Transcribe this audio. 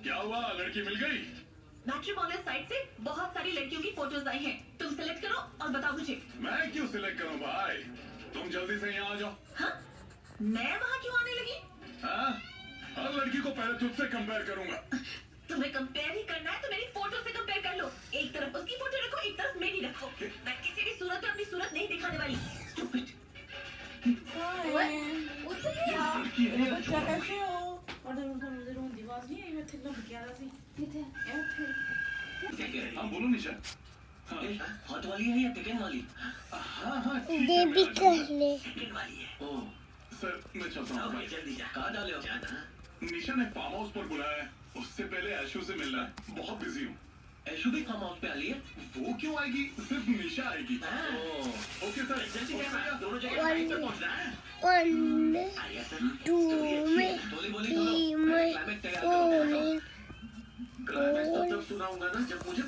क्या हुआ, लड़की मिल गई? मैट्रिमोनियल साइट से बहुत सारी लड़कियों की फोटोज आई हैं। तुम सिलेक्ट करो और बताओ मुझे। मैं क्यों सिलेक्ट करूं भाई? तुम जल्दी से यहाँ आ जाओ। हाँ? मैं वहाँ क्यों आने लगी? हाँ? हर लड़की को पहले तुझसे कंपेयर करूंगा। तुम्हें कंपेयर ही करना है तो मेरी फोटो से कंपेयर कर लो। एक तरफ उसकी फोटो रखो, एक तरफ मेरी रखो। मैं किसी भी सूरत में अपनी सूरत नहीं दिखाने वाली। Stupid. बच्चा कैसे हो? और मुझे रोंदी आवाज नहीं आई, मैं थे लंब क्या रही थी। हाँ बोलो निशा। हाँ हॉट वाली है या टिकन वाली? हाँ हाँ दे भी कर ले। टिकन वाली है। ओह सर मैं चलता हूँ। भाई जल्दी जा। कहाँ डाले हो? जाना। निशा ने फार्म हाउस पर बुलाया है। उससे पहले ऐशु से मिलना है। बहुत बिजी हूँ। ऐशु भी फार्म हाउस पे आ रही है? वो क्यों आएगी? सिर्फ निशा आएगी। Okay sir. जल्दी जाना। दोनों जगह टाइम पे पहुंचना है। 1 2 में बोली बोली 3 दोनों। में क्लाइमेक्स तैयार 4 करो। में क्लाइमेक्स तब सुनाऊंगा ना जब मुझे